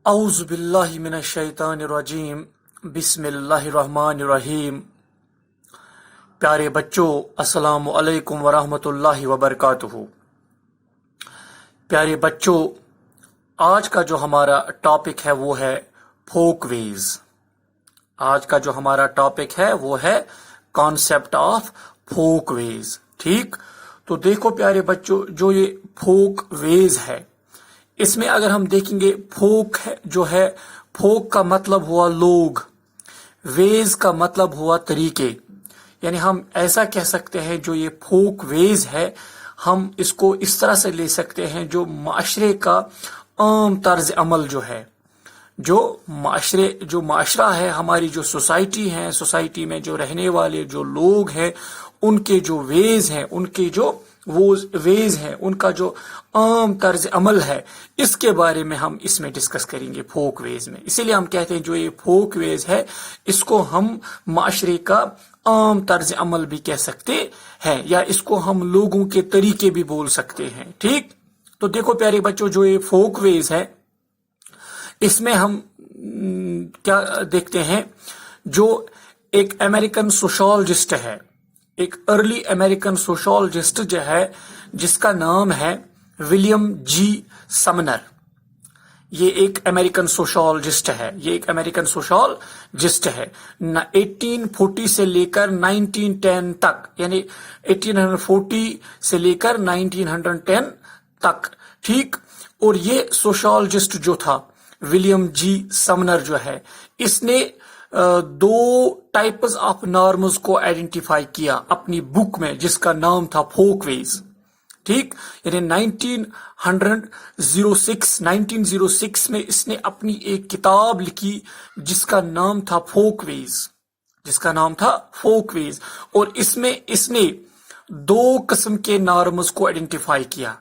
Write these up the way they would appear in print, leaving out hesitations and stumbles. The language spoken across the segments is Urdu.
اعوذ باللہ من الشیطان الرجیم بسم اللہ الرحمن الرحیم۔ پیارے بچوں، السلام علیکم ورحمۃ اللہ وبرکاتہ۔ پیارے بچوں، آج کا جو ہمارا ٹاپک ہے وہ ہے فوک ویز۔ آج کا جو ہمارا ٹاپک ہے وہ ہے کانسیپٹ آف فوک ویز۔ ٹھیک، تو دیکھو پیارے بچوں، جو یہ فوک ویز ہے، اس میں اگر ہم دیکھیں گے فوک جو ہے، فوک کا مطلب ہوا لوگ، ویز کا مطلب ہوا طریقے۔ یعنی ہم ایسا کہہ سکتے ہیں جو یہ فوک ویز ہے، ہم اس کو اس طرح سے لے سکتے ہیں جو معاشرے کا عام طرز عمل جو ہے، جو معاشرہ ہے، ہماری جو سوسائٹی ہے، سوسائٹی میں جو رہنے والے جو لوگ ہیں، ان کے جو ویز ہیں، ان کے جو وہ ویز ہیں، ان کا جو عام طرز عمل ہے، اس کے بارے میں ہم اس میں ڈسکس کریں گے فوک ویز میں۔ اسی لیے ہم کہتے ہیں جو یہ فوک ویز ہے، اس کو ہم معاشرے کا عام طرز عمل بھی کہہ سکتے ہیں، یا اس کو ہم لوگوں کے طریقے بھی بول سکتے ہیں۔ ٹھیک، تو دیکھو پیارے بچوں، جو یہ فوک ویز ہے، اس میں ہم کیا دیکھتے ہیں، جو ایک امریکن سوشالوجسٹ ہے، ایک ارلی امریکن سوشالوجسٹ جو ہے، جس کا نام ہے ولیم جی سمنر۔ یہ ایک امریکن سوشالوجسٹ ہے، یہ ایک امریکن سوشالوجسٹ ہے۔ 1840 سے لے کر 1910 تک، یعنی 1840 سے لے کر 1910 تک۔ ٹھیک، اور یہ سوشالوجسٹ جو تھا ولیم جی سمنر جو ہے، اس نے دو ٹائپز آف نارمز کو آئیڈینٹیفائی کیا اپنی بک میں، جس کا نام تھا فوک ویز۔ ٹھیک، یعنی 1906 میں اس نے اپنی ایک کتاب لکھی جس کا نام تھا فوک ویز، اور اس میں اس نے دو قسم کے نارمز کو آئیڈینٹیفائی کیا۔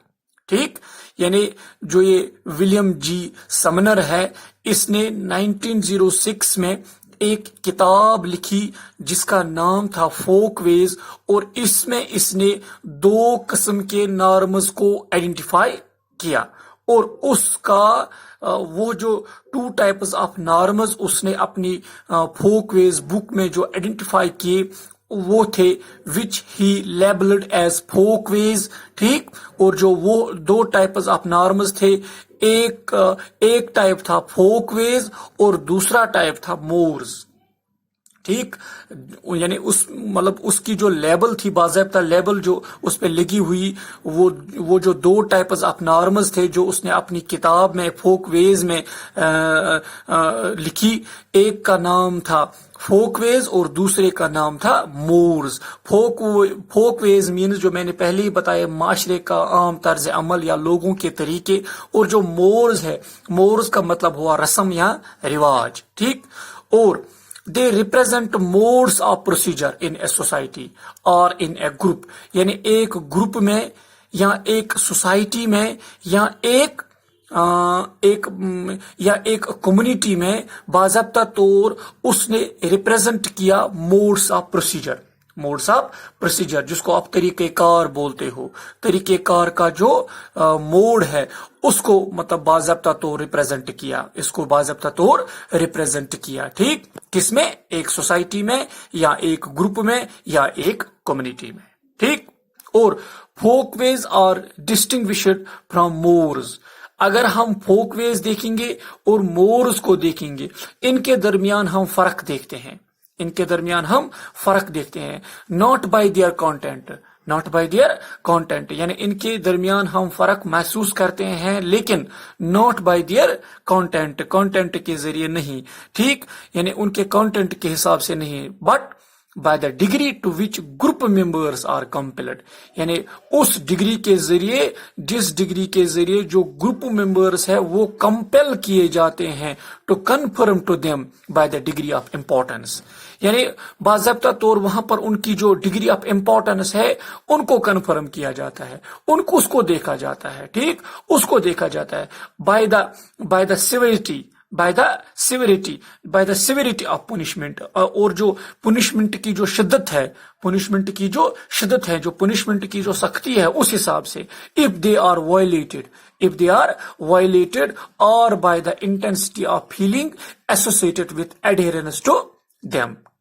ٹھیک، یعنی جو یہ ولیم جی سمنر ہے، اس نے 1906 میں ایک کتاب لکھی جس کا نام تھا فوک ویز، اور اس میں اس نے دو قسم کے نارمز کو آئیڈینٹیفائی کیا، اور اس کا وہ جو 2 ٹائپز آف نارمز اس نے اپنی فوک ویز بک میں جو آئیڈینٹیفائی کیے، وہ تھے وچ ہی لیبلڈ ایز فوک ویز۔ ٹھیک، اور جو وہ 2 ٹائپز آف نارمز تھے، ایک ٹائپ تھا فوک ویز اور دوسرا ٹائپ تھا مورز۔ ٹھیک، یعنی اس کی جو لیبل تھی، باضابطہ لیبل جو اس پہ لگی ہوئی، وہ جو 2 ٹائپز آف نارمز تھے جو اس نے اپنی کتاب میں فوک ویز میں لکھی، ایک کا نام تھا فوک ویز اور دوسرے کا نام تھا مورز۔ فوک ویز مینز، جو میں نے پہلے ہی بتایا، معاشرے کا عام طرز عمل یا لوگوں کے طریقے، اور جو مورز ہے، مورز کا مطلب ہوا رسم یا رواج۔ ٹھیک، اور they represent modes of procedure in a society or in a group، یعنی ایک گروپ میں یا ایک سوسائٹی میں یا ایک کمیونٹی میں باضابطہ طور اس نے ریپریزنٹ کیا موڈس آف پروسیجر، جس کو آپ طریقہ کار بولتے ہو۔ طریقہ کار کا جو موڈ ہے، اس کو مطلب باضابطہ طور ریپریزنٹ کیا۔ ٹھیک، کس میں؟ ایک سوسائٹی میں یا ایک گروپ میں یا ایک کمیونٹی میں۔ ٹھیک، اور folkways are distinguished from mores. اگر ہم فوک ویز دیکھیں گے اور مورز کو دیکھیں گے، ان کے درمیان ہم فرق دیکھتے ہیں، ناٹ بائی دیئر کانٹینٹ، یعنی ان کے درمیان ہم فرق محسوس کرتے ہیں، لیکن ناٹ بائی دیئر کانٹینٹ کے ذریعے نہیں۔ ٹھیک، یعنی ان کے کانٹینٹ کے حساب سے نہیں، but by the degree to which group members are compelled، یعنی اس ڈگری کے ذریعے، جس ڈگری کے ذریعے جو گروپ ممبرس ہے وہ کمپیل کیے جاتے ہیں to conform to them by the degree of importance، یعنی باضابطہ طور وہاں پر ان کی جو ڈگری آف امپورٹنس ہے، ان کو کنفرم کیا جاتا ہے، اس کو دیکھا جاتا ہے۔ ٹھیک، اس کو دیکھا جاتا ہے by the severity of punishment، اور جو پنشمنٹ کی جو شدت ہے، جو پنشمنٹ کی جو سختی ہے، اس حساب سے if they are violated، if they are violated or by the intensity of feeling associated with adherence to them.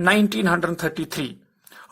1933,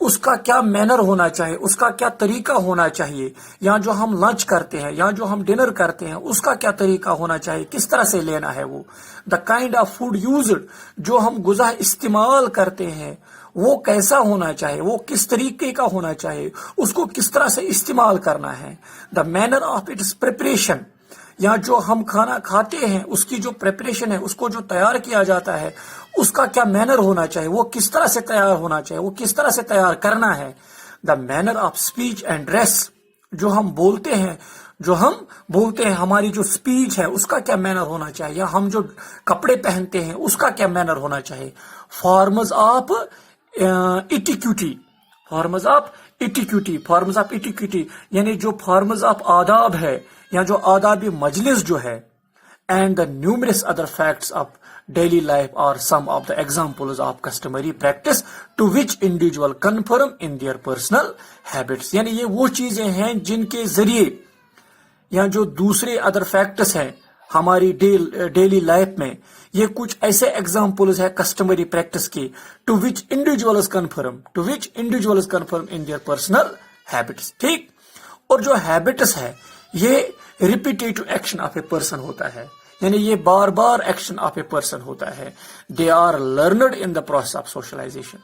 اس کا کیا مینر ہونا چاہیے، اس کا کیا طریقہ ہونا چاہیے، یا جو ہم لنچ کرتے ہیں یا جو ہم ڈنر کرتے ہیں اس کا کیا طریقہ ہونا چاہیے، کس طرح سے لینا ہے وہ. The kind of food used, جو ہم غذا استعمال کرتے ہیں وہ کیسا ہونا چاہیے، وہ کس طریقے کا ہونا چاہیے، اس کو کس طرح سے استعمال کرنا ہے. The manner of its preparation, یا جو ہم کھانا کھاتے ہیں اس کی جو پریپریشن ہے، اس کو جو تیار کیا جاتا ہے اس کا کیا مینر ہونا چاہیے، وہ کس طرح سے تیار ہونا چاہیے، وہ کس طرح سے تیار کرنا ہے. The manner of speech and dress, جو ہم بولتے ہیں ہماری جو اسپیچ ہے اس کا کیا مینر ہونا چاہیے، یا ہم جو کپڑے پہنتے ہیں اس کا کیا مینر ہونا چاہیے. فارمز آف ایٹیکیوٹی، فارمز آف ایٹیکیوٹی یعنی جو فارمز آف آداب ہے یا جو آداب مجلس جو ہے. And the numerous other facts of daily life are some of the examples of customary practice to which individual conform in their personal habits. یعنی یہ وہ چیزیں ہیں جن کے ذریعے یا جو دوسرے ادر فیکٹس ہیں ہماری ڈیلی لائف میں، یہ کچھ ایسے ایگزامپلز ہیں کسٹمری پریکٹس کی to which individuals conform in their personal habits. ٹھیک. اور جو ہیبٹس ہے یہ repetitive action of a person ہوتا ہے، یعنی یہ بار بار ایکشن آف اے پرسن ہوتا ہے. They are learned in the process of socialisation.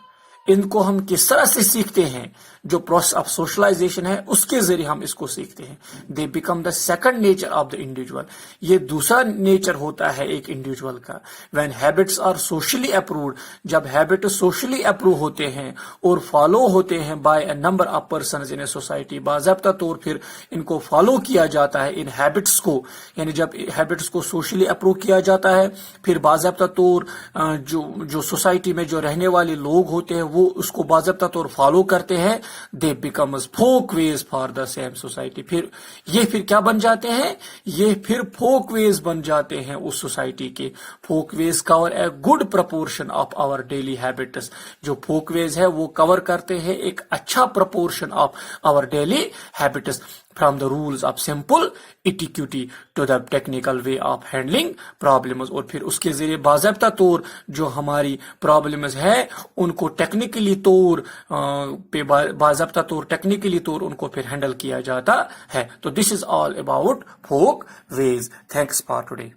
ان کو ہم کس طرح سے سیکھتے ہیں، جو پروسیس آف سوشلائزیشن ہے اس کے ذریعے ہم اس کو سیکھتے ہیں. They become the second nature of the individual. یہ دوسرا نیچر ہوتا ہے ایک انڈیویجول کا. When habits are socially approved, جب ہیبٹ سوشلی اپروو ہوتے ہیں اور فالو ہوتے ہیں by a number of persons in a society, باضابطہ طور پھر ان کو فالو کیا جاتا ہے ان ہیبٹس کو. یعنی جب ہیبٹس کو سوشلی اپروو کیا جاتا ہے پھر باضابطہ طور جو سوسائٹی میں جو رہنے والے لوگ ہوتے ہیں وہ اس کو باضابطہ طور فالو کرتے ہیں. They becomes folkways for the same society. یہ پھر کیا بن جاتے ہیں، یہ پھر فوک ویز بن جاتے ہیں اس سوسائٹی کے. Folkways cover a good proportion of our daily habits. جو فوک ویز ہے وہ کور کرتے ہیں ایک اچھا proportion of our daily habits. From the rules of simple etiquette to the technical way of handling problems. اور پھر اس کے ذریعے باضابطہ طور جو ہماری پرابلمز ہے ان کو ٹیکنیکلی طور پہ باضابطہ طور ٹیکنیکلی طور ان کو پھر ہینڈل کیا جاتا ہے. تو this is all about folk ways. Thanks for today.